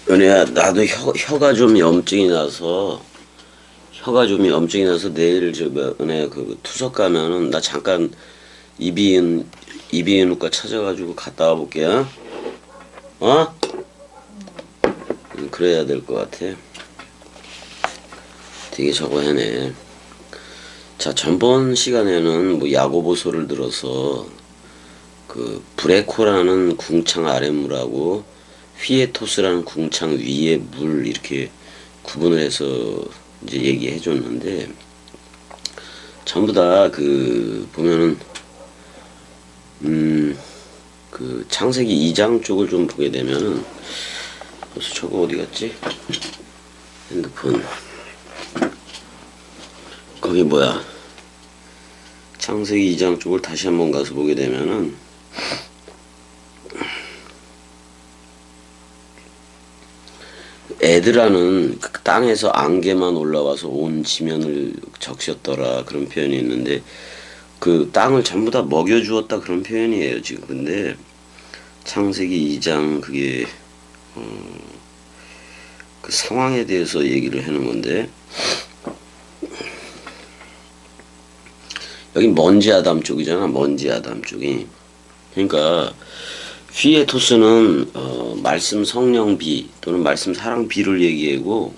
연애야, 나도 혀가 좀 염증이 나서 내일 은혜야 그 투석 가면은 나 잠깐 이비인 이비인후과 찾아가지고 갔다 와볼게. 어? 그래야 될 것 같아. 되게 저거 해네. 자, 전번 시간에는 뭐 야고보서를 들어서 그 브레코라는 궁창 아랫물하고 휘에토스라는 궁창 위의 물 이렇게 구분을 해서 이제 얘기해 줬는데, 전부 다 그 보면은 그 창세기 2장 쪽을 좀 보게 되면은, 벌써 저거 어디 갔지? 핸드폰. 거기 뭐야? 창세기 2장 쪽을 다시 한번 가서 보게 되면은 에드라는 그 땅에서 안개만 올라와서 온 지면을 적셨더라 그런 표현이 있는데, 그 땅을 전부 다 먹여주었다 그런 표현이에요 지금. 근데 창세기 2장 그게 그 상황에 대해서 얘기를 하는 건데, 여기 먼지 아담 쪽이잖아. 먼지 아담 쪽이. 그러니까 휘에토스는 말씀 성령 비 또는 말씀 사랑 비를 얘기하고,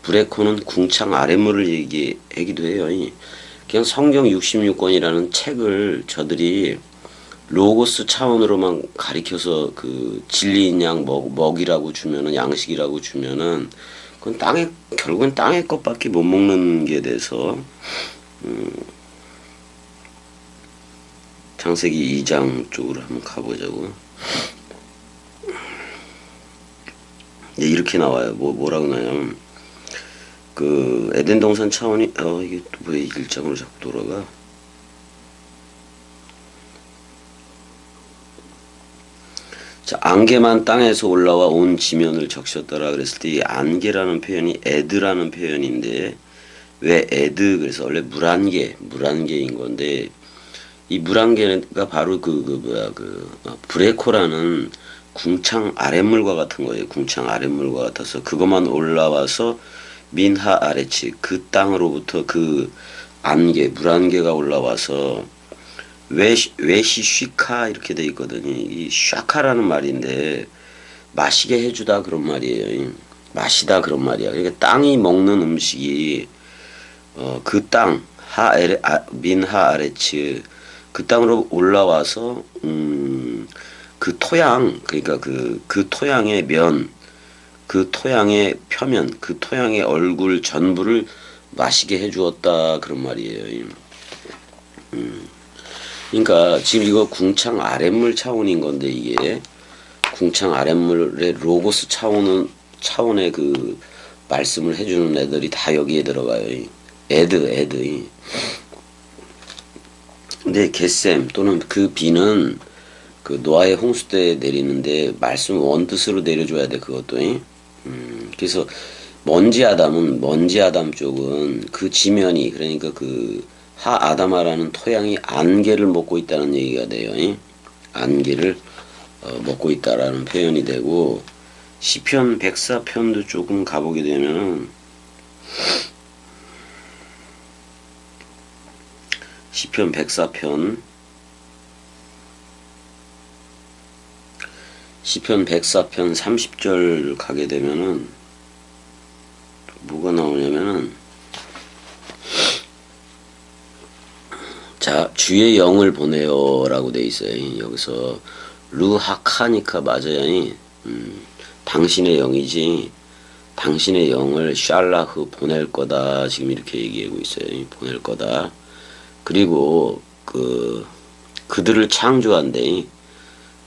브레코는 궁창 아랫물을 얘기하기도 해요. 그냥 성경 66권이라는 책을 저들이 로고스 차원으로만 가리켜서 그 진리인 양 먹이라고 주면은, 양식이라고 주면은, 그건 결국엔 땅의 것밖에 못 먹는 게 돼서, 창세기 2장 쪽으로 한번 가보자고. 이렇게 나와요. 뭐라고 나냐면, 그 에덴 동산 차원이 이게 또 왜 1장으로 자꾸 돌아가? 자, 안개만 땅에서 올라와 온 지면을 적셨더라 그랬을 때, 이 안개라는 표현이 에드라는 표현인데, 왜 에드? 그래서 원래 물안개인 건데, 이 물안개가 바로 브레코라는 궁창 아랫물과 같은 거예요. 궁창 아랫물과 같아서 그것만 올라와서 민하 아래치, 그 땅으로부터 그 안개, 물안개가 올라와서 외시 쉬카 이렇게 돼 있거든요. 이 샤카라는 말인데 마시게 해주다 그런 말이에요. 마시다 그런 말이야. 그러니까 땅이 먹는 음식이 그 땅 민하 아레츠, 그 땅으로 올라와서 그 토양, 그러니까 그 토양의 면, 그 토양의 표면, 그 토양의 얼굴 전부를 마시게 해주었다 그런 말이에요. 그러니까 지금 이거 궁창 아랫물 차원인 건데, 이게 궁창 아랫물의 로고스 차원의 그 말씀을 해주는 애들이 다 여기에 들어가요. 애드. 근데 겟셈 또는 그 비는 그 노아의 홍수 때 내리는데 말씀 원뜻으로 내려줘야 돼, 그것도. 그래서 먼지 아담 쪽은 그 지면이, 그러니까 그 아다마라는 토양이 안개를 먹고 있다는 얘기가 돼요. 안개를 먹고 있다라는 표현이 되고, 시편 104편도 조금 가보게 되면은, 시편 104편 30절 가게 되면은 뭐가 나오냐면은, 자, 주의 영을 보내요 라고 돼 있어요. 여기서 루하카니카 맞아요. 당신의 영이지, 당신의 영을 샬라흐 보낼 거다, 지금 이렇게 얘기하고 있어요. 보낼 거다. 그리고 그들을 창조한대.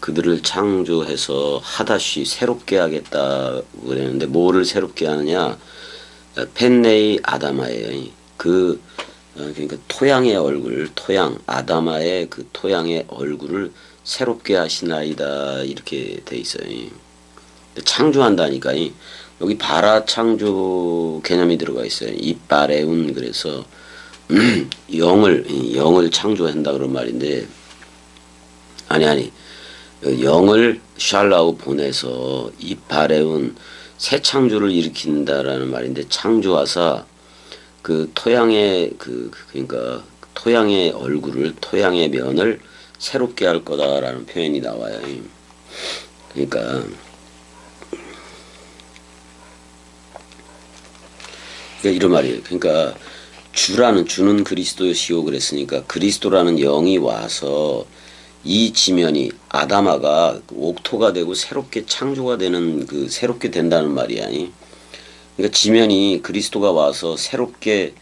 그들을 창조해서 하다시 새롭게 하겠다 그랬는데, 뭐를 새롭게 하느냐? 펜네이 아다마예요. 그러니까 토양의 얼굴, 아다마의 그 토양의 얼굴을 새롭게 하시나이다 이렇게 돼 있어요. 창조한다니까. 여기 바라 창조 개념이 들어가 있어요. 이바레운. 그래서 영을 창조한다 그런 말인데, 영을 샬라우 보내서 이바레운, 새 창조를 일으킨다라는 말인데, 창조하사 그 토양의 그러니까 토양의 얼굴을, 토양의 면을 새롭게 할 거다라는 표현이 나와요. 그러니까 이런 말이에요. 그러니까 주는 그리스도시오 그랬으니까, 그리스도라는 영이 와서 이 지면이 아담아가 옥토가 되고 새롭게 창조가 되는, 그 새롭게 된다는 말이야. 그러니까 지면이 그리스도가 와서 새롭게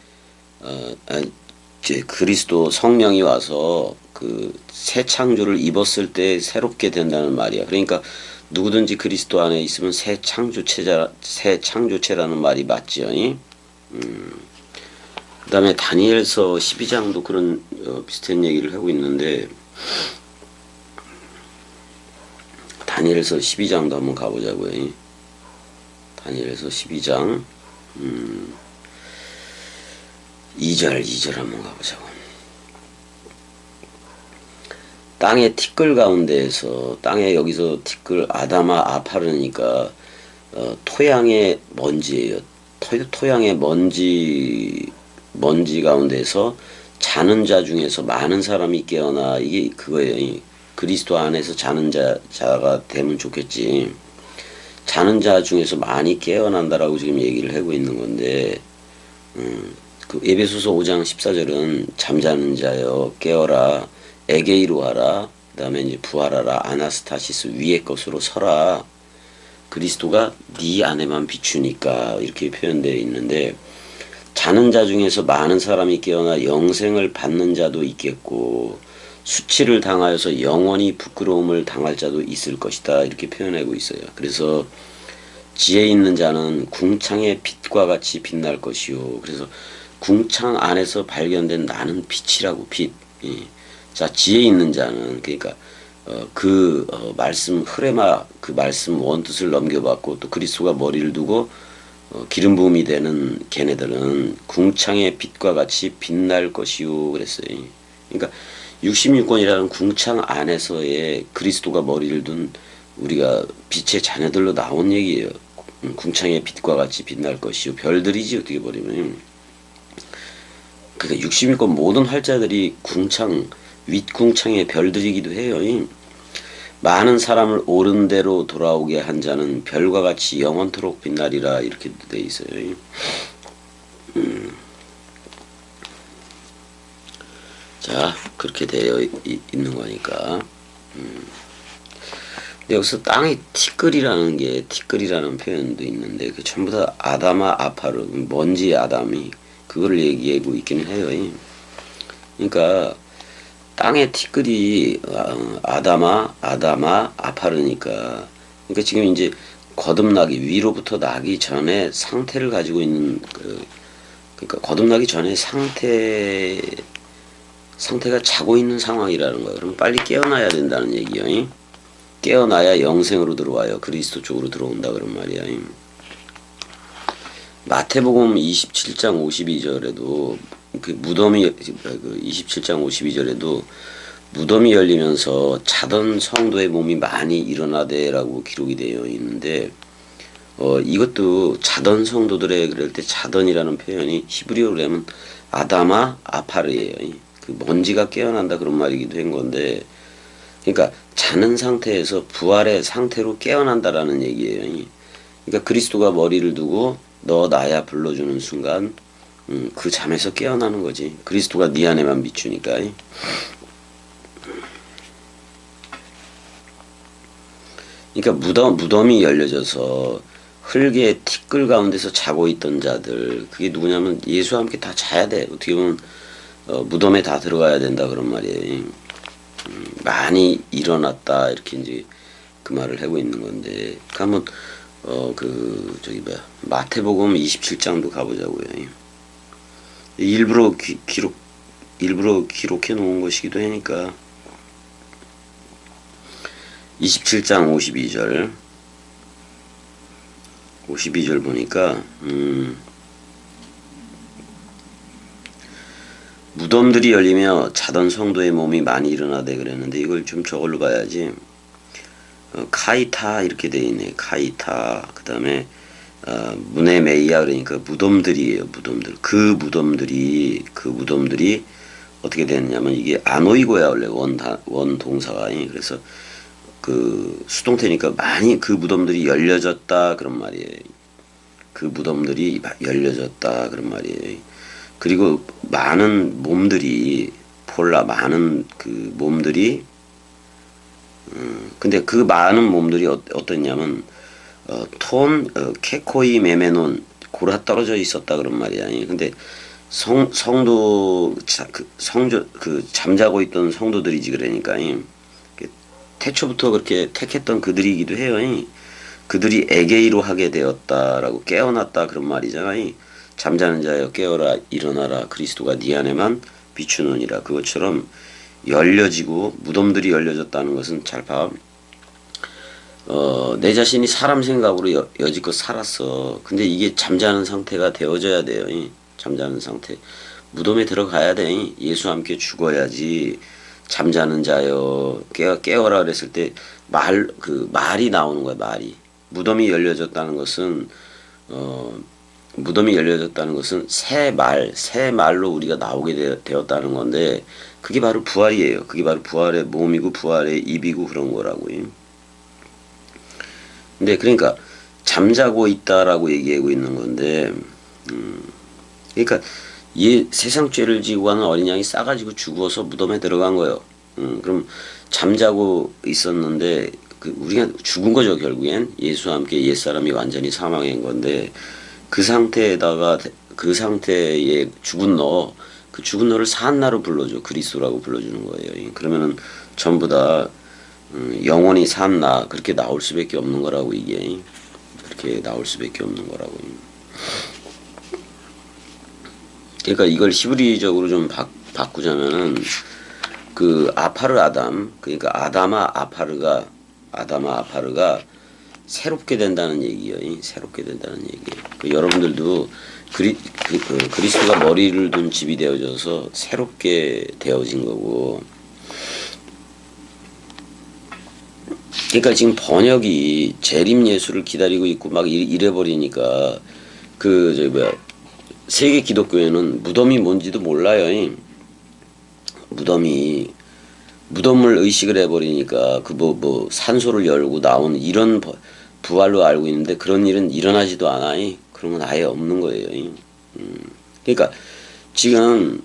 이제 그리스도 성령이 와서 그 새 창조를 입었을 때 새롭게 된다는 말이야. 그러니까 누구든지 그리스도 안에 있으면 새 창조체라는 말이 맞지요. 그 다음에 다니엘서 12장도 그런 비슷한 얘기를 하고 있는데, 다니엘서 12장도 한번 가보자고요. 다니엘서 12장 2절 한번 가보자고. 땅의 티끌 가운데에서, 땅에 여기서 티끌 아담아 아파르니까 토양의 먼지예요. 토양의 먼지 가운데서 자는 자 중에서 많은 사람이 깨어나, 이게 그거예요. 그리스도 안에서 자는 자가 되면 좋겠지. 자는 자 중에서 많이 깨어난다라고 지금 얘기를 하고 있는 건데, 그 에베소서 5장 14절은 잠자는 자여 깨어라, 에게이로 하라, 그 다음에 이제 부활하라, 아나스타시스 위의 것으로 서라, 그리스도가 네 안에만 비추니까, 이렇게 표현되어 있는데, 자는 자 중에서 많은 사람이 깨어나 영생을 받는 자도 있겠고 수치를 당하여서 영원히 부끄러움을 당할 자도 있을 것이다, 이렇게 표현하고 있어요. 그래서 지혜 있는 자는 궁창의 빛과 같이 빛날 것이요. 그래서 궁창 안에서 발견된 나는 빛이라고, 빛. 자, 지혜 있는 자는, 그러니까 말씀 흐레마, 그 말씀 원뜻을 넘겨받고 또 그리스도가 머리를 두고 기름 부음이 되는 걔네들은 궁창의 빛과 같이 빛날 것이요 그랬어요. 그러니까 66권이라는 궁창 안에서의 그리스도가 머리를 둔 우리가 빛의 자녀들로 나온 얘기예요. 궁창의 빛과 같이 빛날 것이요. 별들이지 어떻게 보면. 그러니까 66권 모든 활자들이 궁창, 윗궁창의 별들이기도 해요. 많은 사람을 옳은 대로 돌아오게 한 자는 별과 같이 영원토록 빛나리라, 이렇게 돼 있어요. 자, 그렇게 되어 있는 거니까. 근데 여기서 땅에 티끌이라는 표현도 있는데, 그 전부 다 아담아 아파르, 먼지 아담이 그거를 얘기하고 있기는 해요. 그러니까 땅의 티끌이 아담아 아파르니까, 그러니까 지금 이제 거듭나기, 위로부터 나기 전에 상태를 가지고 있는 그러니까 거듭나기 전에 상태가 자고 있는 상황이라는 거예요. 그럼 빨리 깨어나야 된다는 얘기예요. 깨어나야 영생으로 들어와요. 그리스도 쪽으로 들어온다 그런 말이야. 마태복음 27장 52절에도 그 무덤이, 27장 52절에도 무덤이 열리면서 자던 성도의 몸이 많이 일어나되라고 기록이 되어 있는데, 이것도 자던 성도들의, 그럴 때 자던이라는 표현이 히브리어로 하면 아담아 아파르예요. 그 먼지가 깨어난다 그런 말이기도 한 건데, 그러니까 자는 상태에서 부활의 상태로 깨어난다라는 얘기예요. 그러니까 그리스도가 머리를 두고 너 나야 불러주는 순간 그 잠에서 깨어나는 거지. 그리스도가 네 안에만 비추니까. 그러니까 무덤이 열려져서 흙의 티끌 가운데서 자고 있던 자들, 그게 누구냐면 예수와 함께 다 자야 돼. 어떻게 보면 무덤에 다 들어가야 된다 그런 말이에요. 많이 일어났다, 이렇게 이제 그 말을 하고 있는 건데, 한번 마태복음 27장도 가보자고요. 일부러 기록해 놓은 것이기도 하니까. 27장 52절 보니까 무덤들이 열리며 자던 성도의 몸이 많이 일어나대 그랬는데, 이걸 좀 저걸로 봐야지. 카이타 이렇게 돼 있네. 카이타. 그 다음에 문에메이아 그러니까 무덤들이에요. 무덤들. 그 무덤들이 어떻게 되느냐면 이게 아노이고야 원래 원 동사가. 그래서 그 수동태니까 많이 그 무덤들이 열려졌다 그런 말이에요. 그 무덤들이 열려졌다 그런 말이에요. 그리고 많은 몸들이 많은 그 몸들이 근데 그 많은 몸들이 어떻냐면 케코이 메메논 골아 떨어져 있었다 그런 말이야. 근데 성도 잠자고 있던 성도들이지 그러니까 태초부터 그렇게 택했던 그들이기도 해요. 그들이 에게이로 하게 되었다라고 깨어났다 그런 말이잖아요. 잠자는 자여 깨어라 일어나라 그리스도가 네 안에만 비추느니라. 그것처럼 열려지고 무덤들이 열려졌다는 것은 잘 봐. 내 자신이 사람 생각으로 여지껏 살았어. 근데 이게 잠자는 상태가 되어져야 돼요. 잠자는 상태. 무덤에 들어가야 돼. 예수와 함께 죽어야지. 잠자는 자여 깨어라 그랬을 때 말이 나오는 거야. 말이. 무덤이 열려졌다는 것은 새 말로 우리가 나오게 되었다는 건데 그게 바로 부활이에요. 그게 바로 부활의 몸이고 부활의 입이고 그런 거라고요. 근데 그러니까 잠자고 있다라고 얘기하고 있는 건데 그러니까 세상 죄를 지고 가는 어린 양이 싸가지고 죽어서 무덤에 들어간 거예요. 그럼 잠자고 있었는데 우리가 죽은 거죠. 결국엔 예수와 함께 옛사람이 완전히 사망한 건데 그 상태에 죽은 그 죽은 너를 산 나로 불러줘. 그리스도라고 불러주는 거예요. 그러면은 전부 다 영원히 산 나 그렇게 나올 수밖에 없는 거라고. 이게 그렇게 나올 수밖에 없는 거라고. 그러니까 이걸 히브리적으로 좀 바꾸자면은 그 아파르 아담 그러니까 아담아 아파르가 새롭게 된다는 얘기예요. 새롭게 된다는 얘기예요. 여러분들도 그리스도가 머리를 둔 집이 되어져서 새롭게 되어진 거고. 그러니까 지금 번역이 재림 예수를 기다리고 있고 막 이래버리니까 세계 기독교회는 무덤이 뭔지도 몰라요. 무덤을 의식을 해버리니까 산소를 열고 나오는 이런 부활로 알고 있는데 그런 일은 일어나지도 않아. 그런 건 아예 없는 거예요. 그러니까 지금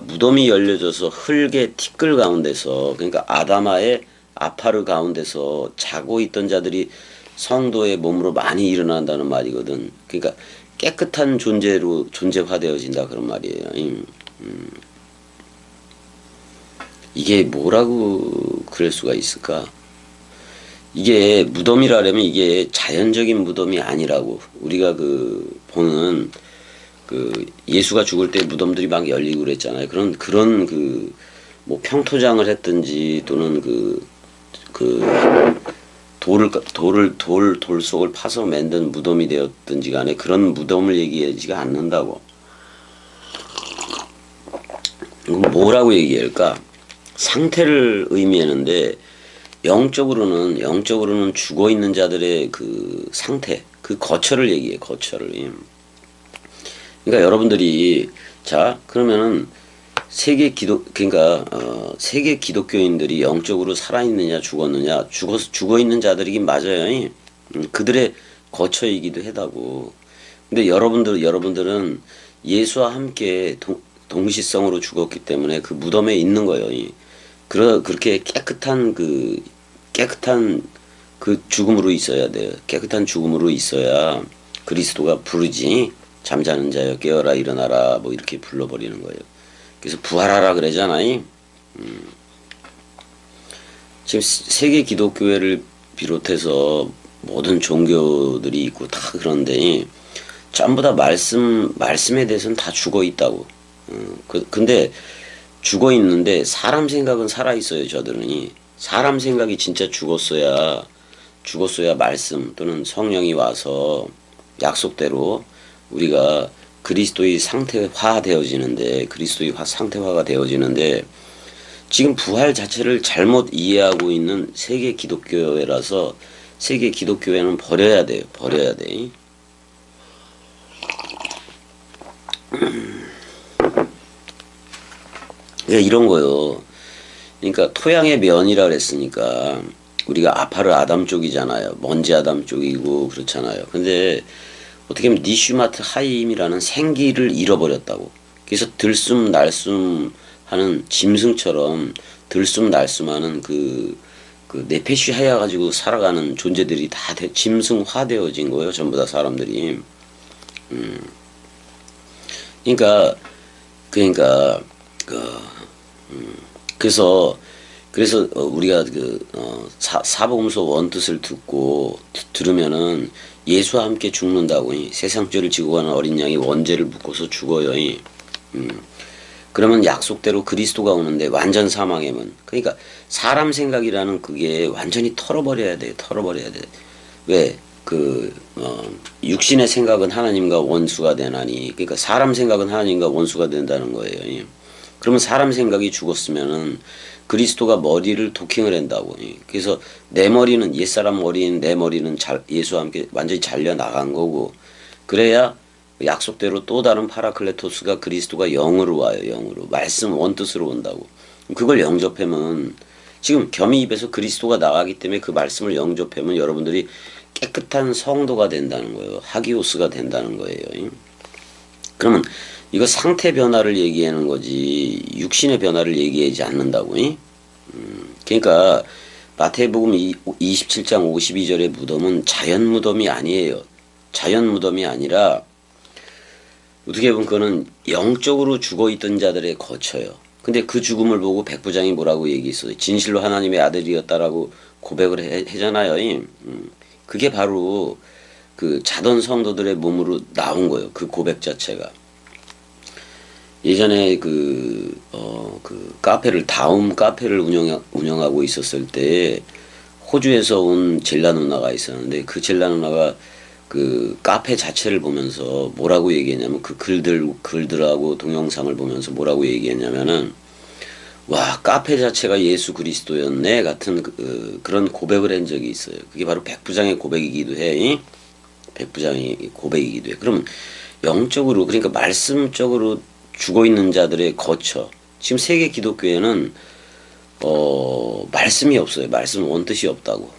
무덤이 열려져서 흙의 티끌 가운데서 그러니까 아담아의 아파르 가운데서 자고 있던 자들이 성도의 몸으로 많이 일어난다는 말이거든. 그러니까 깨끗한 존재화되어진다 그런 말이에요. 이게 뭐라고 그럴 수가 있을까? 이게 무덤이라면 이게 자연적인 무덤이 아니라고. 우리가 보는 예수가 죽을 때 무덤들이 막 열리고 그랬잖아요. 그런 평토장을 했든지 또는 돌 속을 파서 만든 무덤이 되었든지 간에 그런 무덤을 얘기하지가 않는다고. 뭐라고 얘기할까? 상태를 의미하는데 영적으로는 죽어 있는 자들의 그 상태, 그 거처를 얘기해. 거처를. 그러니까 여러분들이 그러면은 세계 기독교인들이 영적으로 살아있느냐 죽었느냐. 죽어 있는 자들이긴 맞아요. 그들의 거처이기도 하다고. 근데 여러분들은 예수와 함께 동시성으로 죽었기 때문에 그 무덤에 있는 거예요. 그렇게 깨끗한 죽음으로 있어야 돼요. 깨끗한 죽음으로 있어야 그리스도가 부르지. 잠자는 자여 깨어라 일어나라 이렇게 불러버리는 거예요. 그래서 부활하라 그러잖아요. 지금 세계 기독교회를 비롯해서 모든 종교들이 있고 다 그런데 전부 다 말씀에 대해서는 다 죽어 있다고. 근데 죽어 있는데 사람 생각은 살아 있어요. 저들은 사람 생각이 진짜 죽었어야 말씀 또는 성령이 와서 약속대로 우리가 그리스도의 상태화가 되어지는데 지금 부활 자체를 잘못 이해하고 있는 세계 기독교회라서 세계 기독교회는 버려야 돼. 그러니까 이런 거요. 그러니까 토양의 면이라 그랬으니까 우리가 아파르 아담 쪽이잖아요. 먼지 아담 쪽이고 그렇잖아요. 근데 어떻게 보면 니슈마트 하임이라는 생기를 잃어버렸다고. 그래서 들숨 날숨 하는 짐승처럼 들숨 날숨하는 그 네페시 하야 가지고 살아가는 존재들이 다 짐승화되어진 거예요. 전부 다 사람들이. 그러니까 그러니까 그 그래서 우리가 사복음서 원뜻을 듣고 들으면은 예수와 함께 죽는다고. 세상 죄를 지고 가는 어린 양이 원죄를 묻고서 죽어요. 그러면 약속대로 그리스도가 오는데 완전 사망이면, 그러니까 사람 생각이라는 그게 완전히 털어버려야 돼. 털어버려야 돼. 왜? 육신의 생각은 하나님과 원수가 되나니, 그러니까 사람 생각은 하나님과 원수가 된다는 거예요. 그러면 사람 생각이 죽었으면은 그리스도가 머리를 도킹을 한다고. 그래서 내 머리는, 옛사람 머리인 내 머리는 예수와 함께 완전히 잘려 나간 거고, 그래야 약속대로 또 다른 파라클레토스가 그리스도가 영으로 와요. 영으로. 말씀 원뜻으로 온다고. 그걸 영접하면, 지금 겸이 입에서 그리스도가 나가기 때문에 그 말씀을 영접하면 여러분들이 깨끗한 성도가 된다는 거예요. 하기오스가 된다는 거예요. 그러면 이거 상태 변화를 얘기하는 거지 육신의 변화를 얘기하지 않는다고. 그러니까 마태복음 27장 52절의 무덤은 자연 무덤이 아니에요. 자연 무덤이 아니라 어떻게 보면 그거는 영적으로 죽어있던 자들의 거처요. 근데 그 죽음을 보고 백부장이 뭐라고 얘기했어요. 진실로 하나님의 아들이었다라고 고백을 하잖아요. 그게 바로 그 자던 성도들의 몸으로 나온 거예요. 그 고백 자체가. 예전에 그 카페를, 다음 카페를 운영하고 있었을 때 호주에서 온 젤라 누나가 있었는데, 그 젤라 누나가 그 카페 자체를 보면서 뭐라고 얘기했냐면, 그 글들하고 동영상을 보면서 뭐라고 얘기했냐면은, 와, 카페 자체가 예수 그리스도였네 같은 그런 고백을 한 적이 있어요. 그게 바로 백부장의 고백이기도 해. 백부장의 고백이기도 해. 그럼 영적으로, 그러니까 말씀적으로 죽어있는 자들의 거처. 지금 세계 기독교에는 말씀이 없어요. 말씀 원뜻이 없다고.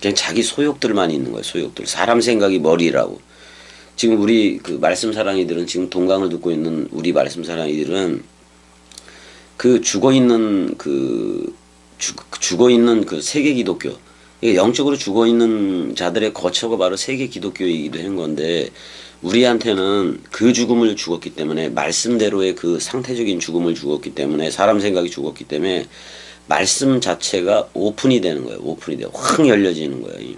그냥 자기 소욕들만 있는 거예요. 소욕들. 사람 생각이 머리라고. 지금 우리 그 말씀 사랑이들은, 지금 동강을 듣고 있는 우리 말씀 사랑이들은 그 죽어있는 그 세계 기독교, 영적으로 죽어있는 자들의 거처가 바로 세계 기독교이기도 한 건데, 우리한테는 그 죽음을 죽었기 때문에, 말씀대로의 그 상태적인 죽음을 죽었기 때문에, 사람 생각이 죽었기 때문에 말씀 자체가 오픈이 되는 거예요. 오픈이 돼요. 확 열려지는 거예요.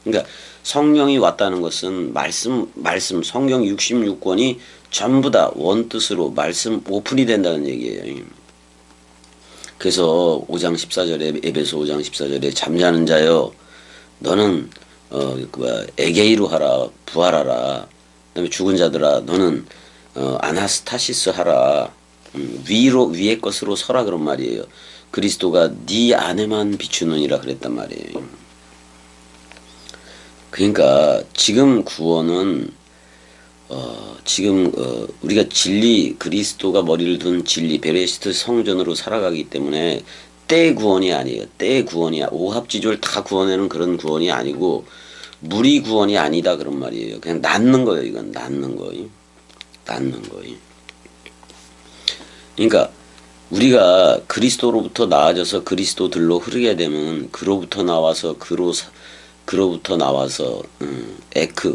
그러니까 성령이 왔다는 것은 말씀 성경 66권이 전부 다 원뜻으로 말씀 오픈이 된다는 얘기예요. 그래서 5장 14절에, 에베소 5장 14절에 잠자는 자여 너는 에게이로 하라, 부활하라. 그다음에 죽은 자들아 너는 아나스타시스 하라. 위의 것으로 서라, 그런 말이에요. 그리스도가 네 안에만 비추느니라 그랬단 말이에요. 그러니까 지금 구원은 우리가 진리, 그리스도가 머리를 둔 진리, 베레시트 성전으로 살아가기 때문에 때 구원이 아니에요. 때 구원이야. 오합지졸 다 구원하는 그런 구원이 아니고, 무리 구원이 아니다, 그런 말이에요. 그냥 낳는 거예요. 이건 낳는 거예요. 낳는 거예요. 그러니까 우리가 그리스도로부터 나아져서 그리스도들로 흐르게 되면, 그로부터 나와서 그로부터 나와서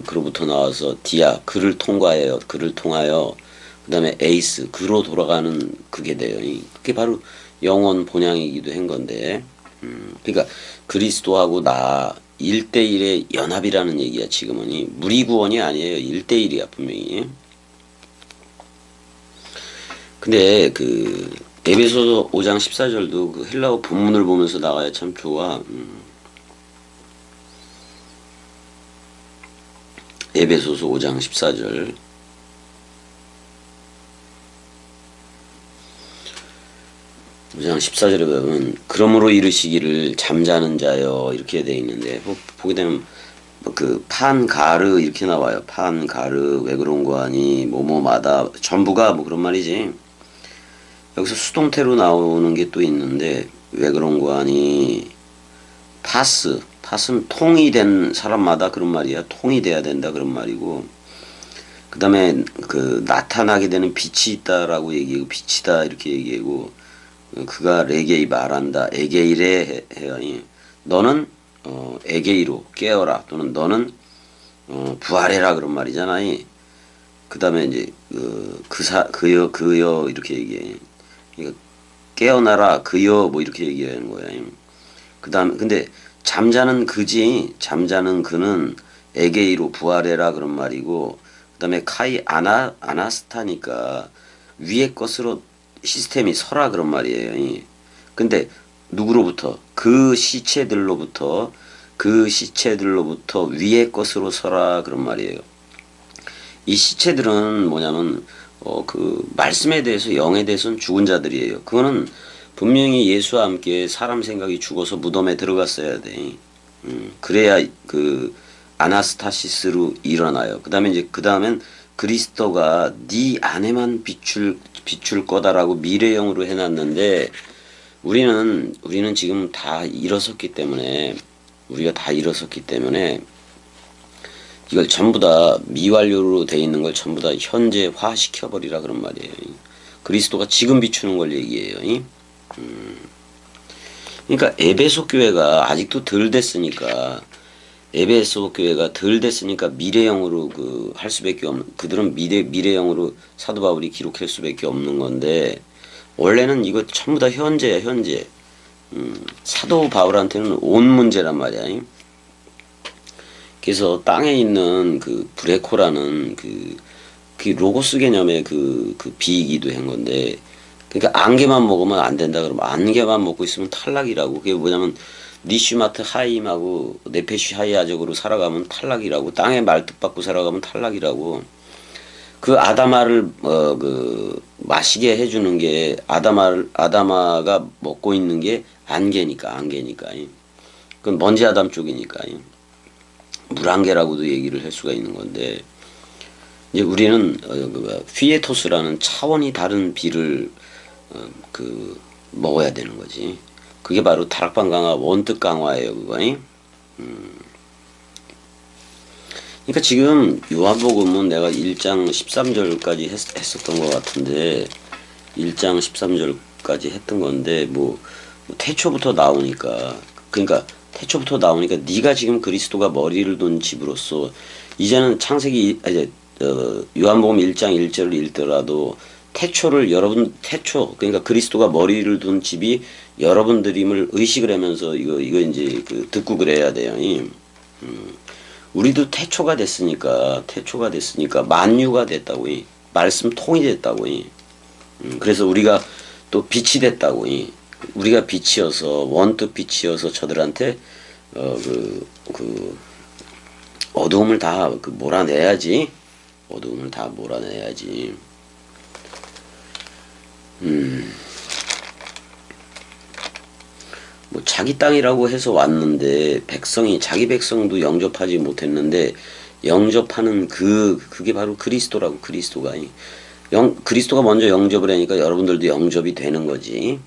그로부터 나와서 디아, 그를 통과해요. 그를 통하여 그 다음에 에이스, 그로 돌아가는 그게 돼요. 그게 바로 영원 본향이기도 한 건데, 그러니까 그리스도하고 나 1대1의 연합이라는 얘기야. 지금은 무리 구원이 아니에요. 1대1이야 분명히. 근데 그 에베소서 5장 14절도 그 헬라어 본문을 보면서 나가야 참 좋아. 에베소서 5장 14절. 5장 14절에 보면, 그러므로 이르시기를 잠자는 자여, 이렇게 되어 있는데, 보게 되면 그 판가르 이렇게 나와요. 판가르 왜 그런 거 아니 뭐뭐마다 전부가 뭐 그런 말이지. 여기서 수동태로 나오는 게 또 있는데 왜 그런 거 아니 팟은 통이 된 사람마다 그런 말이야. 통이 돼야 된다 그런 말이고, 그 다음에 그 나타나게 되는 빛이 있다라고 얘기하고 빛이다 이렇게 얘기하고, 그가 레게이 말한다 에게이레 해야 너는 에게이로 깨어라 또는 너는 부활해라 그런 말이잖아. 그 다음에 이제 그여 이렇게 얘기해. 그러니까 깨어나라 그여 뭐 이렇게 얘기하는 거야. 그 다음 근데 잠자는 그지 잠자는 그는 에게이로 부활해라 그런 말이고, 그 다음에 카이 아나스타니까 위의 것으로 시스템이 서라 그런 말이에요. 근데 누구로부터 그 시체들로부터 위의 것으로 서라 그런 말이에요. 이 시체들은 뭐냐면 그 말씀에 대해서 영에 대해서는 죽은 자들이에요. 그거는 분명히 예수와 함께 사람 생각이 죽어서 무덤에 들어갔어야 돼. 그래야 그 아나스타시스로 일어나요. 그 다음엔 그리스도가 네 안에만 비출 거다라고 미래형으로 해놨는데, 우리는 지금 다 일어섰기 때문에 이걸 전부 다 미완료로 돼 있는 걸 전부 다 현재화 시켜버리라 그런 말이에요. 그리스도가 지금 비추는 걸 얘기해요. 그러니까 에베소 교회가 아직도 덜 됐으니까 미래형으로 그 할 수밖에 없는, 그들은 미래형으로 사도 바울이 기록할 수밖에 없는 건데, 원래는 이거 전부 다 현재야 현재. 사도 바울한테는 온 문제란 말이야. 그래서 땅에 있는 그 브레코라는 그 로고스 개념의 그 비이기도 한 건데, 그러니까 안개만 먹으면 안 된다 그러면 안개만 먹고 있으면 탈락이라고. 그게 뭐냐면 니슈마트 하임하고 네페시 하이아적으로 살아가면 탈락이라고. 땅에 말뜻받고 살아가면 탈락이라고. 그 아다마를 그 마시게 해주는 게 아다마가 먹고 있는 게 안개니까. 그건 먼지 아담 쪽이니까. 물안개라고도 얘기를 할 수가 있는 건데, 이제 우리는 피에토스라는 차원이 다른 비를 먹어야 되는 거지. 그게 바로 다락방 강화 원뜻 강화예요, 그거. 그러니까 지금 요한복음은 내가 1장 13절까지 했었던 것 같은데, 1장 13절까지 했던 건데, 태초부터 나오니까, 네가 지금 그리스도가 머리를 둔 집으로서, 이제는 요한복음 1장 1절을 읽더라도 그러니까 그리스도가 머리를 둔 집이 여러분들임을 의식을 하면서 이거 이제 듣고 그래야 돼요. 우리도 태초가 됐으니까 만유가 됐다고. 말씀 통이 됐다고. 그래서 우리가 또 빛이 됐다고. 우리가 빛이어서 원뜻 빛이어서 저들한테 어두움을 다 몰아내야지. 자기 땅이라고 해서 왔는데 자기 백성도 영접하지 못했는데 영접하는 그게 바로 그리스도라고. 그리스도가 먼저 영접을 하니까 여러분들도 영접이 되는 거지.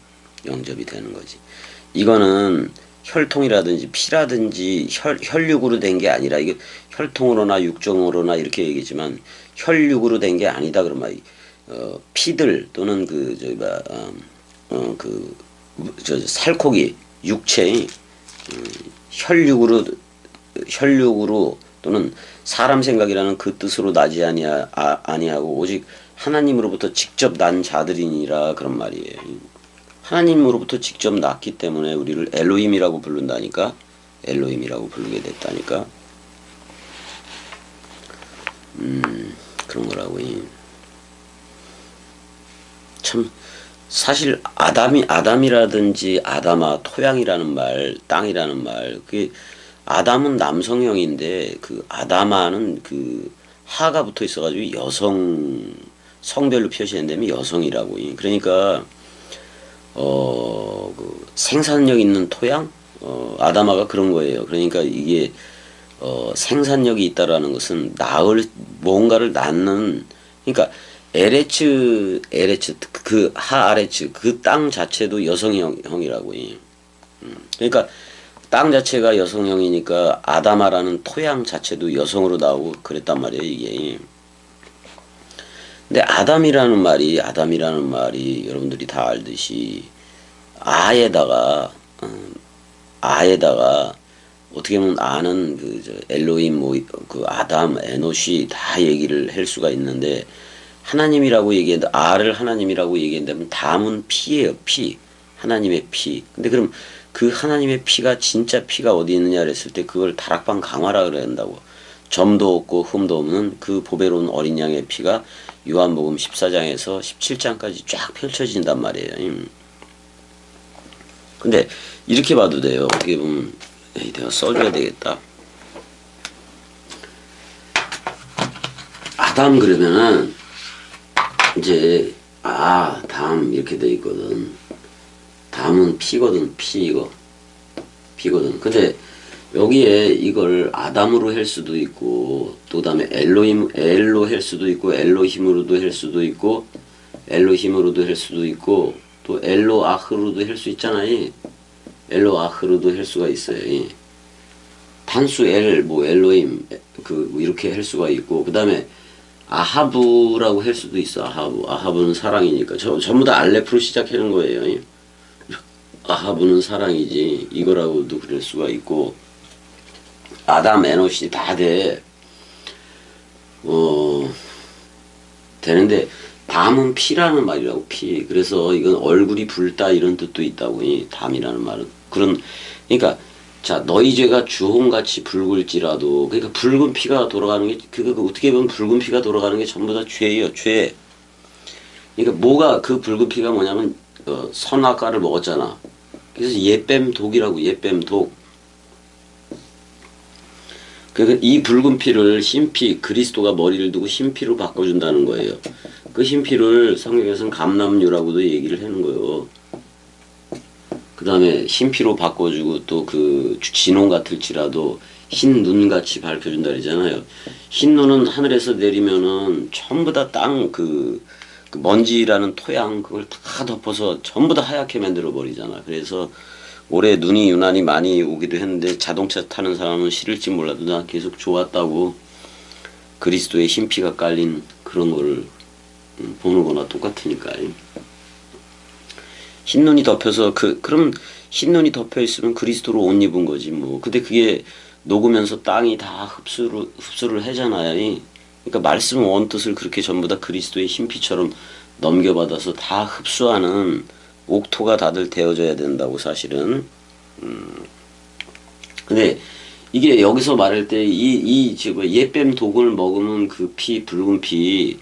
이거는 혈통이라든지 피라든지 혈육으로 된 게 아니라, 이게 혈통으로나 육정으로나 이렇게 얘기지만 혈육으로 된 게 아니다 그런 말이. 피들 또는 살코기 육체, 혈육으로 또는 사람 생각이라는 그 뜻으로 나지 아니하고 오직 하나님으로부터 직접 난 자들이니라 그런 말이에요. 하나님으로부터 직접 났기 때문에 우리를 엘로힘이라고 부르게 됐다니까. 그런 거라고. 참, 사실 아담이라든지 아담아, 토양이라는 말, 땅이라는 말, 그게 아담은 남성형인데 그 아담아는 하가 붙어 있어가지고 성별로 표시한다면 여성이라고. 그러니까 생산력 있는 토양, 아담아가 그런 거예요. 그러니까 이게 생산력이 있다라는 것은 뭔가를 낳는, 그러니까 그 하아레츠 그 땅 자체도 여성형이라고. 그러니까 땅 자체가 여성형이니까 아담아라는 토양 자체도 여성으로 나오고 그랬단 말이에요, 이게. 근데 아담이라는 말이 여러분들이 다 알듯이 아에다가 아에다가 어떻게 보면 아는 엘로힘 그 아담 에노시 다 얘기를 할 수가 있는데, 하나님이라고 얘기했는데 아를 하나님이라고 얘기한다면 담은 피예요, 피. 하나님의 피. 근데 그럼 그 하나님의 피가 진짜 피가 어디 있느냐 그랬을 때 그걸 다락방 강화라 그런다고. 점도 없고 흠도 없는 그 보배로운 어린 양의 피가 요한복음 14장에서 17장까지 쫙 펼쳐진단 말이에요. 근데 이렇게 봐도 돼요. 어떻게 보면 내가 써줘야 되겠다. 아담 그러면은 이제 담 이렇게 돼 있거든. 담은 피거든. 피거든. 근데 여기에 이걸 아담으로 할 수도 있고, 또 다음에 엘로 할 수도 있고, 엘로힘으로도 할 수도 있고, 또 엘로아흐로도 할 수 있잖아요. 엘로아흐로도 할 수가 있어요. 단수 엘로힘 이렇게 할 수가 있고, 그 다음에 아하브라고 할 수도 있어. 아하브는 사랑이니까. 전부 다 알레프로 시작하는 거예요. 아하브는 사랑이지. 이거라고도 그럴 수가 있고, 아담 에노시 다 돼. 되는데 담은 피라는 말이라고. 피. 그래서 이건 얼굴이 붉다 이런 뜻도 있다고. 이 담이라는 말은 그러니까 자, 너희 죄가 주홍같이 붉을지라도, 그러니까 붉은 피가 돌아가는 게 어떻게 보면 붉은 피가 돌아가는 게 전부 다 죄예요, 죄. 그러니까 그 붉은 피가 뭐냐면 선악과를 먹었잖아. 그래서 예뱀 독이라고. 예뱀 독. 그러니까 이 붉은 피를 흰피, 그리스도가 머리를 두고 흰피로 바꿔준다는 거예요. 그 흰피를 성경에서는 감람류라고도 얘기를 하는 거예요. 그 다음에 흰피로 바꿔주고, 또 그 진홍 같을지라도 흰 눈같이 밝혀준다 그러잖아요. 흰 눈은 하늘에서 내리면은 전부 다 땅 그 먼지라는 토양 그걸 다 덮어서 전부 다 하얗게 만들어 버리잖아. 그래서 올해 눈이 유난히 많이 오기도 했는데 자동차 타는 사람은 싫을지 몰라도 난 계속 좋았다고. 그리스도의 흰피가 깔린 그런 거를 보는 거나 똑같으니까. 흰눈이 덮여서 그럼 흰눈이 덮여 있으면 그리스도로 옷 입은 거지 뭐. 근데 그게 녹으면서 땅이 다 흡수를 하잖아요. 그러니까 말씀 원뜻을 그렇게 전부 다 그리스도의 흰피처럼 넘겨받아서 다 흡수하는 옥토가 다들 되어져야 된다고 사실은. 근데 이게 여기서 말할 때 예뱀 독을 먹으면 그 피, 붉은 피,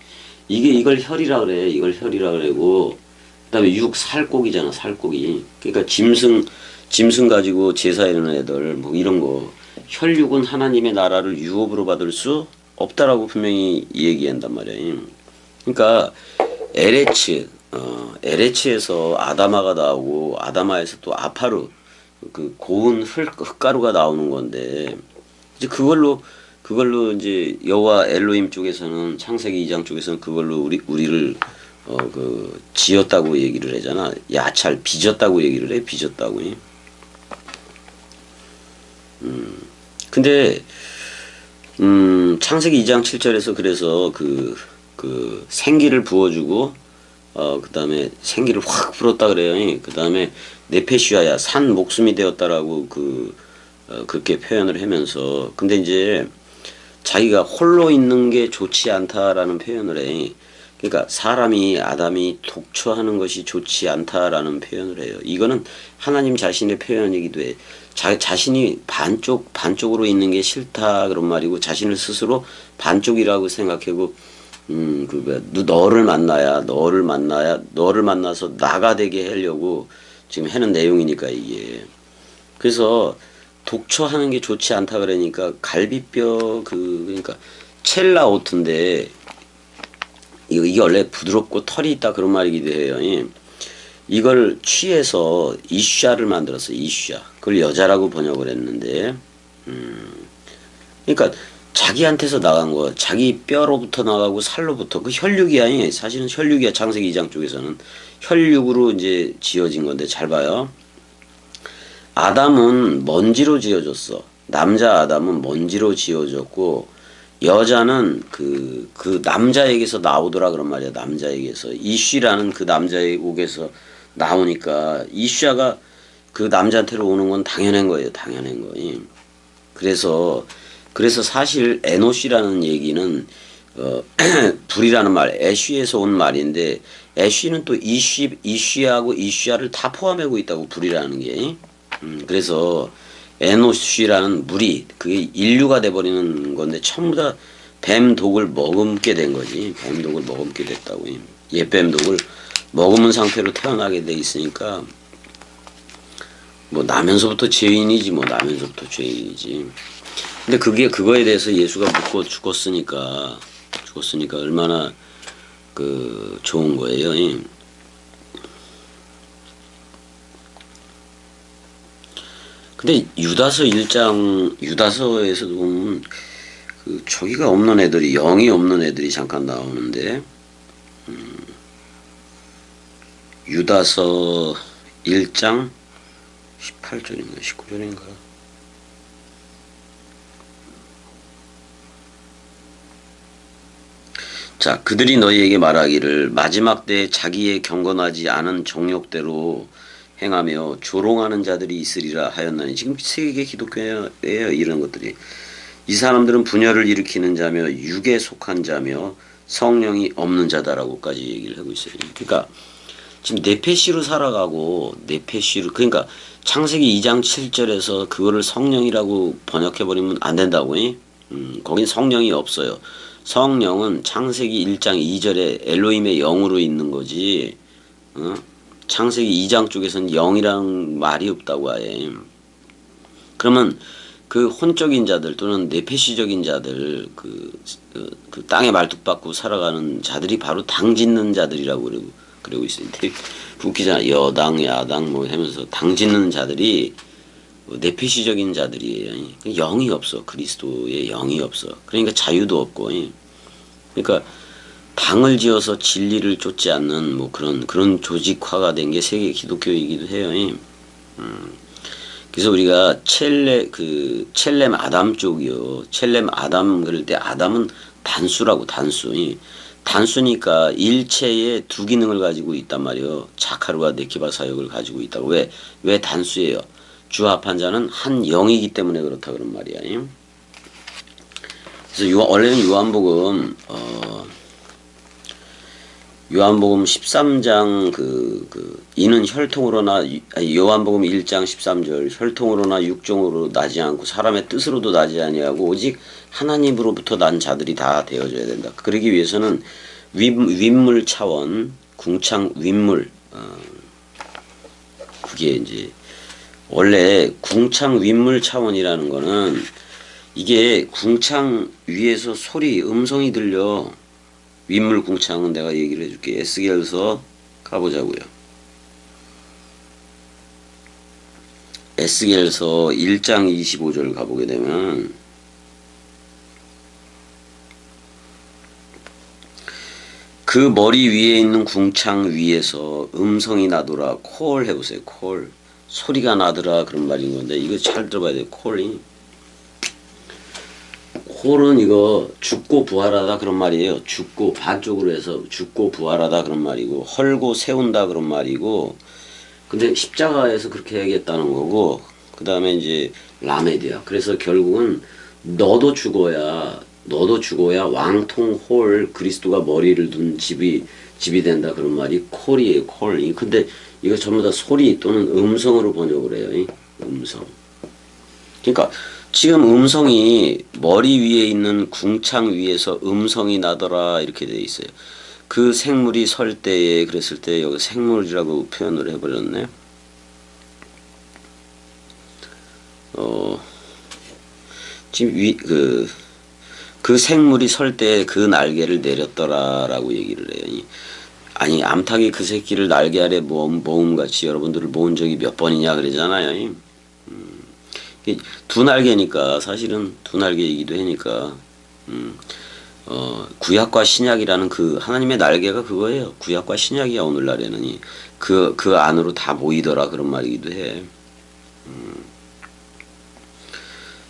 이걸 혈이라 그래. 이걸 혈이라 그래고, 그 다음에 살코기잖아, 살코기. 그러니까 짐승 가지고 제사하는 애들, 뭐 이런 거. 혈육은 하나님의 나라를 유업으로 받을 수 없다라고 분명히 얘기한단 말이야. 그러니까 에레츠에서 아다마가 나오고, 아다마에서 또 아파루, 그 고운 흙가루가 나오는 건데, 이제 그걸로 이제 여호와 엘로힘 쪽에서는, 창세기 2장 쪽에서는 그걸로 우리를 지었다고 얘기를 하잖아. 야찰 빚었다고 얘기를 해. 빚었다고. 근데 창세기 2장 7절에서 그래서 그 생기를 부어주고, 그 다음에 생기를 확 불었다 그래요. 그 다음에 네페시아야 산 목숨이 되었다라고 그렇게 표현을 하면서, 근데 이제 자기가 홀로 있는 게 좋지 않다라는 표현을 해. 그러니까 아담이 독처하는 것이 좋지 않다라는 표현을 해요. 이거는 하나님 자신의 표현이기도 해. 자신이 반쪽으로 있는 게 싫다 그런 말이고, 자신을 스스로 반쪽이라고 생각하고, 너를 만나서 나가 되게 하려고 지금 하는 내용이니까 이게. 그래서 독처하는 게 좋지 않다 그러니까 갈비뼈 그러니까 첼라오트인데, 이게 원래 부드럽고 털이 있다 그런 말이기도 해요. 이걸 취해서 이샤를 만들었어. 이샤. 그걸 여자라고 번역을 했는데, 그러니까 자기한테서 나간 거, 자기 뼈로부터 나가고 살로부터 그 혈육이야. 사실은 혈육이야. 창세기 2장 쪽에서는 혈육으로 이제 지어진 건데 잘 봐요. 아담은 먼지로 지어졌어. 남자 아담은 먼지로 지어졌고 여자는 그 남자에게서 나오더라 그런 말이야. 남자에게서 이쉬라는 그 남자의 옥에서 나오니까 이쉬아가 그 남자한테로 오는 건 당연한 거예요. 당연한 거예요. 그래서 사실 에노시라는 얘기는 불이라는 말, 애쉬에서 온 말인데 애쉬는 또 이쉬하고 이쉬아를 다 포함하고 있다고 불이라는 게. 그래서 에노시라는 물이 그게 인류가 돼버리는 건데 전부 다 뱀독을 머금게 된 거지. 뱀독을 머금게 됐다고. 옛뱀독을 머금은 상태로 태어나게 돼 있으니까 뭐 나면서부터 죄인이지. 뭐 나면서부터 죄인이지. 근데 그거에 대해서 예수가 묻고 죽었으니까 얼마나 그 좋은 거예요. 근데 유다서에서도 보면 그 저기가 없는 애들이, 영이 없는 애들이 잠깐 나오는데, 유다서 1장 18절인가 19절인가. 자, 그들이 너희에게 말하기를 마지막 때에 자기의 경건하지 않은 정욕대로 행하며 조롱하는 자들이 있으리라 하였나니, 지금 세계 기독교예요. 이런 것들이. 이 사람들은 분열을 일으키는 자며 육에 속한 자며 성령이 없는 자다라고까지 얘기를 하고 있어요. 그러니까 지금 네페시로 살아가고, 네페시로, 그러니까 창세기 2장 7절에서 그거를 성령이라고 번역해버리면 안 된다고. 거긴 성령이 없어요. 성령은 창세기 1장 2절에 엘로힘의 영으로 있는 거지. 창세기 2장 쪽에서는 영이란 말이 없다고 하해. 그러면 그 혼적인 자들 또는 네페시적인 자들, 그 땅에 말뚝박고 살아가는 자들이 바로 당 짓는 자들이라고 그러고 있어요. 되게 웃기잖아. 여당, 야당 뭐 하면서 당 짓는 자들이 네페시적인 자들이에요. 영이 없어. 그리스도의 영이 없어. 그러니까 자유도 없고. 그러니까 당을 지어서 진리를 쫓지 않는 뭐 그런 조직화가 된 게 세계 기독교이기도 해요. 그래서 우리가 첼렘 아담 쪽이요. 첼렘 아담 그럴 때 아담은 단수라고, 단수. 단수니까 일체의 두 기능을 가지고 있단 말이에요. 자카르와 네키바 사역을 가지고 있다고. 왜 단수예요? 주합한 자는 한 영이기 때문에 그렇다 그런 말이야. 그래서 원래는 요한복음 13장 이는 혈통으로나, 요한복음 1장 13절 혈통으로나 육종으로 나지 않고 사람의 뜻으로도 나지 아니하고 오직 하나님으로부터 난 자들이 다 되어져야 된다. 그러기 위해서는 윗물 차원, 궁창 윗물, 그게 이제 원래 궁창 윗물 차원이라는 거는 이게 궁창 위에서 음성이 들려. 윗물 궁창은 내가 얘기를 해줄게. 에스겔서 가보자고요. 에스겔서 1장 25절 가보게 되면 그 머리 위에 있는 궁창 위에서 음성이 나더라. 콜 해보세요. 콜. 소리가 나더라 그런 말인 건데 이거 잘 들어봐야 돼요. 콜이. 콜은 이거 죽고 부활하다 그런 말이에요. 죽고 반쪽으로 해서 죽고 부활하다 그런 말이고, 헐고 세운다 그런 말이고, 근데 십자가에서 그렇게 얘기했다는 거고, 그 다음에 이제 라메드야. 그래서 결국은 너도 죽어야 왕통 홀, 그리스도가 머리를 둔 집이 된다 그런 말이 콜이에요. 콜. 근데 이거 전부 다 소리 또는 음성으로 번역을 해요. 음성. 그러니까 지금 음성이 머리 위에 있는 궁창 위에서 음성이 나더라 이렇게 돼 있어요. 그 생물이 설 때에 그랬을 때 여기 생물이라고 표현을 해버렸네. 지금 그 생물이 설 때 그 날개를 내렸더라라고 얘기를 해요. 아니 암탉이 그 새끼를 날개 아래 모음같이 여러분들을 모은 적이 몇 번이냐 그러잖아요. 두 날개니까 사실은 두 날개이기도 하니까 구약과 신약이라는 그 하나님의 날개가 그거예요. 구약과 신약이야 오늘날에는 그 안으로 다 모이더라 그런 말이기도 해.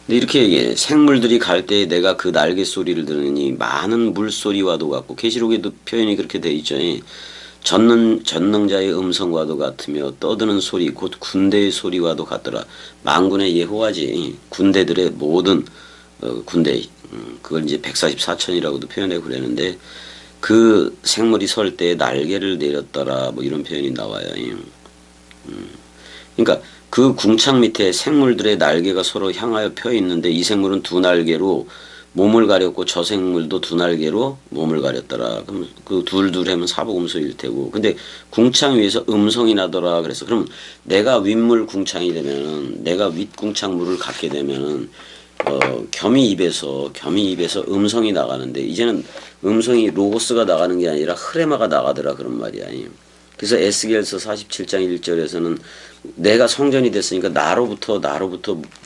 근데 이렇게 얘기해. 생물들이 갈 때 내가 그 날개 소리를 들으니 많은 물소리와도 같고 계시록에도 표현이 그렇게 돼 있죠. 전능자의 음성과도 같으며 떠드는 소리 곧 군대의 소리와도 같더라. 만군의 여호와지. 군대들의 모든 군대 그걸 이제 144천이라고도 표현하고 그랬는데 그 생물이 설 때 날개를 내렸더라 뭐 이런 표현이 나와요. 그러니까 그 궁창 밑에 생물들의 날개가 서로 향하여 펴 있는데 이 생물은 두 날개로 몸을 가렸고 저 생물도 두 날개로 몸을 가렸더라. 그럼 그 둘둘 하면 사복음소일 테고. 근데 궁창 위에서 음성이 나더라. 그래서 그럼 내가 윗물 궁창이 되면은 내가 윗궁창 물을 갖게 되면은 겸이 입에서 음성이 나가는데 이제는 음성이 로고스가 나가는 게 아니라 흐레마가 나가더라 그런 말이야. 그래서 에스겔서 47장 1절에서는 내가 성전이 됐으니까 나로부터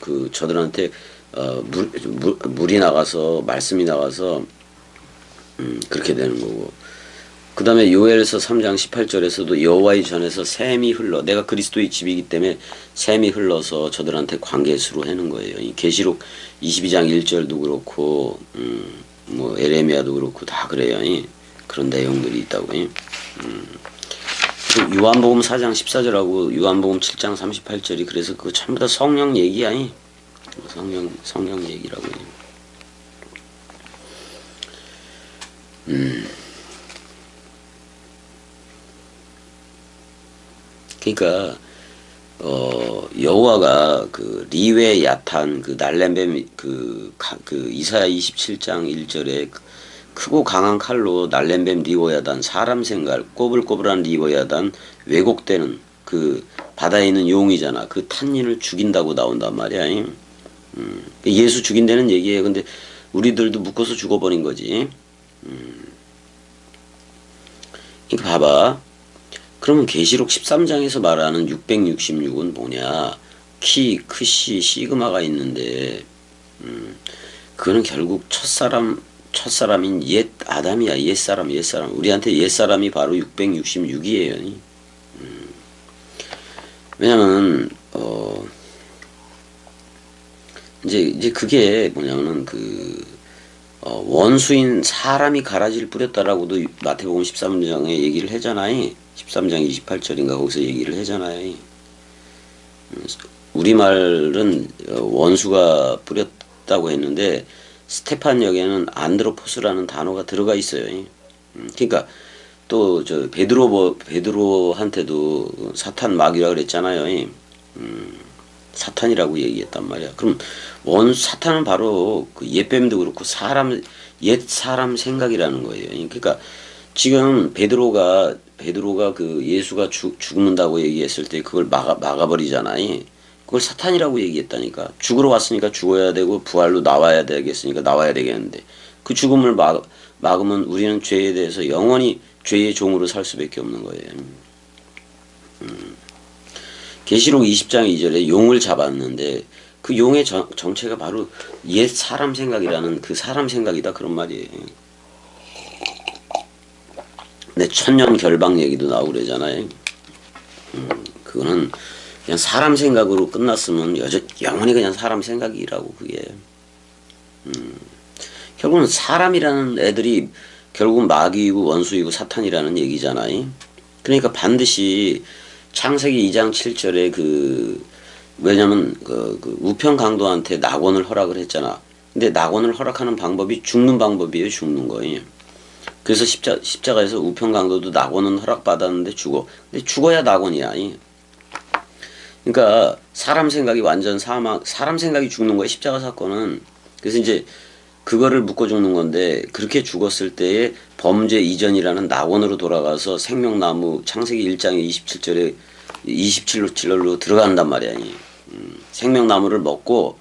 그 저들한테 물이 나가서 말씀이 나가서 그렇게 되는 거고. 그 다음에 요엘서 3장 18절에서도 여호와의 전에서 샘이 흘러 내가 그리스도의 집이기 때문에 샘이 흘러서 저들한테 관계수로 하는 거예요. 이 계시록 22장 1절도 그렇고 뭐 에레미야도 그렇고 다 그래요. 그런 내용들이 있다고. 요한복음 4장 14절하고 요한복음 7장 38절이 그래서 그거 전부 다 성령 얘기야. 성령 얘기라고. 그러니까 여호와가 그 리웨 야탄 그 날렘뱀 그 이사야 27장 1절에 크고 강한 칼로 날렘뱀 리워야단 사람 생각 꼬불꼬불한 리워야단 왜곡되는 그 바다에 있는 용이잖아. 그 탄닌을 죽인다고 나온단 말이야. 예수 죽인다는 얘기예요. 근데 우리들도 묶어서 죽어버린 거지. 그러니까 봐봐. 그러면 계시록 13장에서 말하는 666은 뭐냐? 키, 크시, 시그마가 있는데 그거는 결국 첫사람인 옛 아담이야. 옛사람. 우리한테 옛사람이 바로 666이에요. 왜냐면 이제 그게 뭐냐면은 원수인 사람이 가라지를 뿌렸다라고도 마태복음 13장에 얘기를 하잖아요. 13장 28절인가 거기서 얘기를 하잖아요. 우리말은 원수가 뿌렸다고 했는데 스테판역에는 안드로포스라는 단어가 들어가 있어요. 그러니까 또 저 베드로한테도 사탄 마귀라 그랬잖아요. 사탄이라고 얘기했단 말이야. 그럼 사탄은 바로 그 옛뱀도 그렇고 옛 사람 생각이라는 거예요. 그러니까 지금 베드로가 그 예수가 죽는다고 얘기했을 때 그걸 막아버리잖아요. 그걸 사탄이라고 얘기했다니까. 죽으러 왔으니까 죽어야 되고 부활로 나와야 되겠으니까 나와야 되겠는데 그 죽음을 막으면 우리는 죄에 대해서 영원히 죄의 종으로 살 수밖에 없는 거예요. 계시록 20장 2절에 용을 잡았는데 그 용의 정체가 바로 옛 사람 생각이라는 그 사람 생각이다 그런 말이에요. 근데 천년 결방 얘기도 나오고 그러잖아요. 그거는 그냥 사람 생각으로 끝났으면 영원히 그냥 사람 생각이라고 그게. 결국은 사람이라는 애들이 결국은 마귀이고 원수이고 사탄이라는 얘기잖아요. 그러니까 반드시 창세기 2장 7절에 왜냐면 그 우편 강도한테 낙원을 허락을 했잖아. 근데 낙원을 허락하는 방법이 죽는 방법이에요. 죽는 거예요. 그래서 십자가에서 우편 강도도 낙원은 허락받았는데 죽어. 근데 죽어야 낙원이야. 그러니까 사람 생각이 완전 사람 생각이 죽는 거야. 십자가 사건은. 그래서 이제 그거를 묶어 죽는 건데 그렇게 죽었을 때의 범죄 이전이라는 낙원으로 돌아가서 생명나무 창세기 1장의 27절에 27절로 들어간단 말이야. 생명나무를 먹고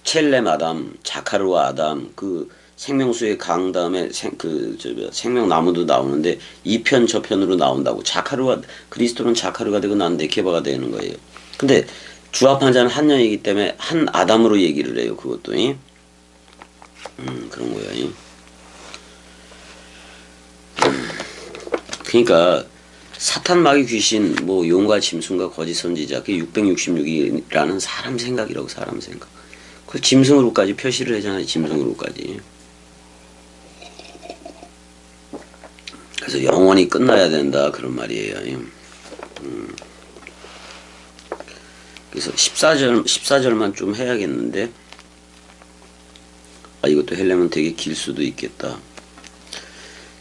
첼렘 아담, 자카르와 아담 그 생명수의 강 다음에 생명나무도 나오는데 이 편 저편으로 나온다고. 그리스도는 자카르가 되고 난 네케바가 되는 거예요. 근데 주합한 자는 한 영이기 때문에 한 아담으로 얘기를 해요. 그것도. 그런 거야. 그러니까 사탄 마귀 귀신 뭐 용과 짐승과 거짓 선지자 그 666이라는 사람 생각이라고. 사람 생각. 그 짐승으로까지 표시를 하잖아요. 짐승으로까지. 그래서 영원히 끝나야 된다 그런 말이에요. 그래서 14절만 좀 해야겠는데, 이것도 하려면 되게 길 수도 있겠다.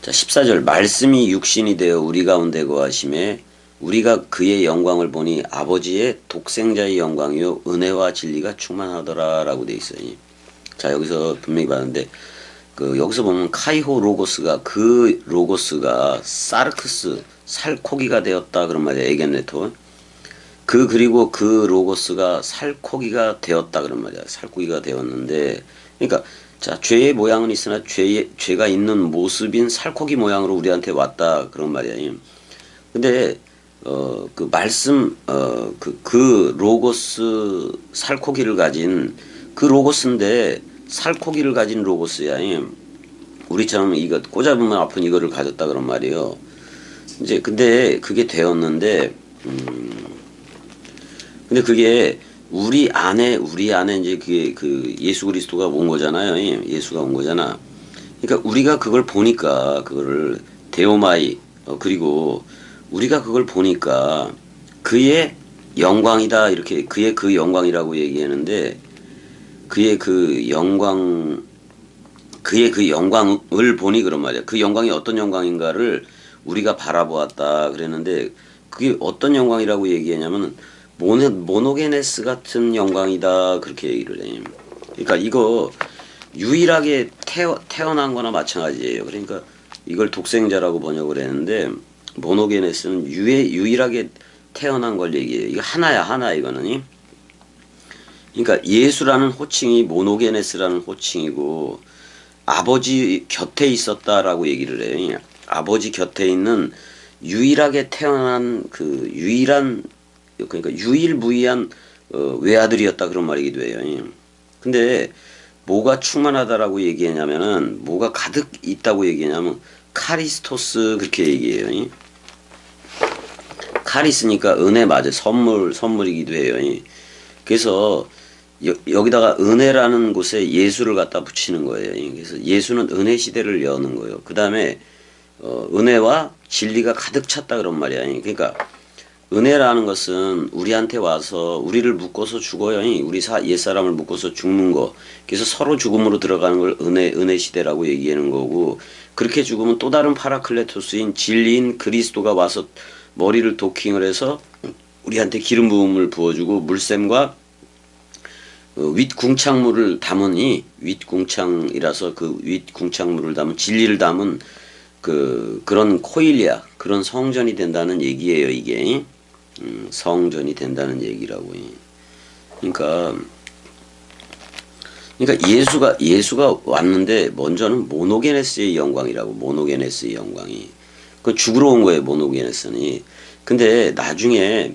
자, 14절. 말씀이 육신이 되어 우리 가운데 거하심에 우리가 그의 영광을 보니 아버지의 독생자의 영광이요 은혜와 진리가 충만하더라 라고 돼 있어요. 자, 여기서 분명히 봤는데 여기서 보면 카이호 로고스가, 그 로고스가 사르크스 살코기가 되었다 그런 말이에요. 에겐레토. 그리고 그 로고스가 살코기가 되었다 그런 말이야. 살코기가 되었는데, 그러니까 자, 죄의 모양은 있으나 죄가 있는 모습인 살코기 모양으로 우리한테 왔다 그런 말이야. 근데 그 말씀 그 로고스 살코기를 가진 그 로고스인데 살코기를 가진 로고스야. 우리처럼 이거 꽂아보면 아픈 이거를 가졌다 그런 말이에요. 이제 근데 그게 되었는데 근데 그게 우리 안에 이제 그게 그 예수 그리스도가 온 거잖아요. 예수가 온 거잖아. 그러니까 우리가 그걸 보니까 그거를 데오마이 그리고 우리가 그걸 보니까 그의 영광이다 이렇게 그의 그 영광이라고 얘기하는데 그의 그 영광을 보니 그런 말이야. 그 영광이 어떤 영광인가를 우리가 바라보았다 그랬는데 그게 어떤 영광이라고 얘기하냐면 모노게네스 같은 영광이다 그렇게 얘기를 해. 그러니까 이거 유일하게 태어난 거나 마찬가지예요. 그러니까 이걸 독생자라고 번역을 했는데 모노게네스는 유일하게 태어난 걸 얘기해요. 이거 하나 이거는. 그러니까 예수라는 호칭이 모노게네스라는 호칭이고 아버지 곁에 있었다라고 얘기를 해요. 아버지 곁에 있는 유일하게 태어난 그 유일한 그러니까 유일무이한 외아들이었다 그런 말이기도 해요. 근데 뭐가 충만하다라고 얘기하냐면은 뭐가 가득 있다고 얘기하냐면 카리스토스 그렇게 얘기해요. 카리스니까 은혜 맞아. 선물이기도 해요. 그래서 여기다가 은혜라는 곳에 예수를 갖다 붙이는 거예요. 그래서 예수는 은혜 시대를 여는 거예요. 그 다음에 은혜와 진리가 가득 찼다 그런 말이야. 그러니까 은혜라는 것은 우리한테 와서 우리를 묶어서 죽어요. 우리 옛사람을 묶어서 죽는 거. 그래서 서로 죽음으로 들어가는 걸 은혜 시대라고 얘기하는 거고, 그렇게 죽으면 또 다른 파라클레토스인 진리인 그리스도가 와서 머리를 도킹을 해서 우리한테 기름 부음을 부어주고 물샘과 윗궁창물을 담으니 윗궁창이라서 그 윗궁창물을 담은 진리를 담은 그런 코일리아 그런 성전이 된다는 얘기예요. 이게 성전이 된다는 얘기라고. 그러니까 예수가 왔는데 먼저는 모노게네스의 영광이라고. 모노게네스의 영광이 그 죽으러 온 거예요. 모노게네스는. 근데 나중에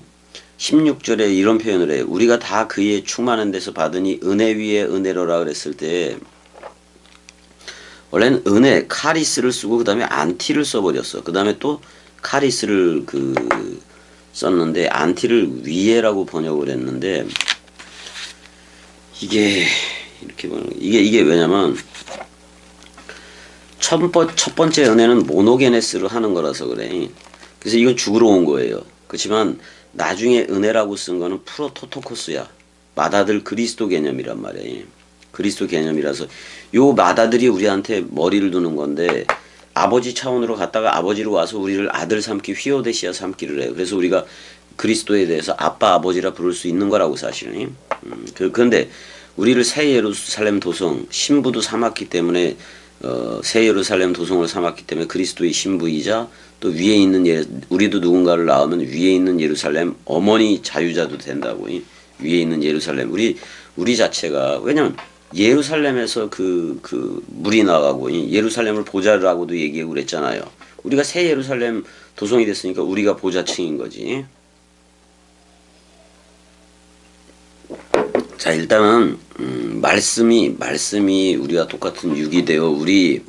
16절에 이런 표현을 해요. 우리가 다 그의 충만한 데서 받으니 은혜 위에 은혜로라 그랬을 때 원래는 은혜 카리스를 쓰고 그 다음에 안티를 써버렸어. 그 다음에 또 카리스를 썼는데 안티를 위에라고 번역을 했는데 이게 이렇게 이게 왜냐면 첫 번째 은혜는 모노게네스를 하는 거라서 그래. 그래서 이건 죽으러 온 거예요. 그렇지만 나중에 은혜라고 쓴 거는 프로토토코스야. 맏아들 그리스도 개념이란 말이에요. 그리스도 개념이라서 요 맏아들이 우리한테 머리를 두는 건데 아버지 차원으로 갔다가 아버지로 와서 우리를 아들 삼기 휘오데시아 삼기를 해요. 그래서 우리가 그리스도에 대해서 아빠 아버지라 부를 수 있는 거라고 사실은. 그런데 우리를 새 예루살렘 도성 신부도 삼았기 때문에 새 예루살렘 도성을 삼았기 때문에 그리스도의 신부이자 또 위에 있는 우리도 누군가를 낳으면 위에 있는 예루살렘 어머니 자유자도 된다고. 위에 있는 예루살렘 우리 자체가 왜냐면 예루살렘에서 그 물이 나가고 예루살렘을 보좌라고도 얘기하고 그랬잖아요. 우리가 새 예루살렘 도성이 됐으니까 우리가 보좌층인 거지. 자, 일단은 말씀이 우리가 똑같은 육이 되어 우리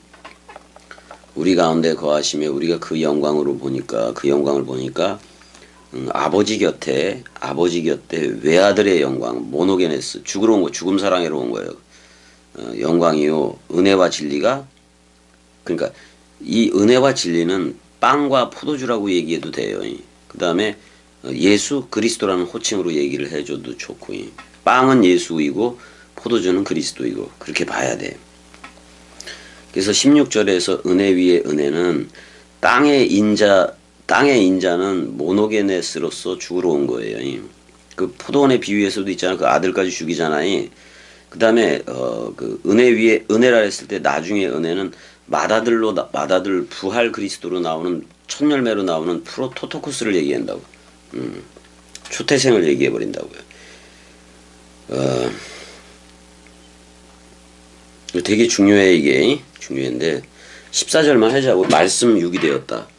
가운데 거하시며 우리가 그 영광을 보니까 아버지 곁에 외아들의 영광 모노게네스 죽으러 온 거 죽음 사랑으로 온 거예요. 영광이요 은혜와 진리가 그러니까 이 은혜와 진리는 빵과 포도주라고 얘기해도 돼요. 그 다음에 예수 그리스도라는 호칭으로 얘기를 해줘도 좋고 빵은 예수이고 포도주는 그리스도이고 그렇게 봐야 돼. 그래서 16절에서 은혜 위에 은혜는 땅의 인자는 모노게네스로서 죽으러 온 거예요. 그 포도원의 비유에서도 있잖아. 그 아들까지 죽이잖아요. 그 다음에 그 은혜 위에 은혜라 했을 때 나중에 은혜는 마다들 부활 그리스도로 나오는 첫 열매로 나오는 프로토토코스를 얘기한다고. 초태생을 얘기해 버린다고요. 되게 중요해 이게. 중요한데 14절만 하자고. 말씀 육이 되었다.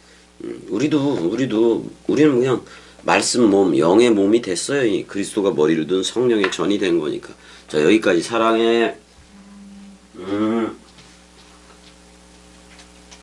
우리는 그냥 말씀 몸, 영의 몸이 됐어요. 그리스도가 머리를 둔 성령의 전이 된 거니까. 자, 여기까지. 사랑해.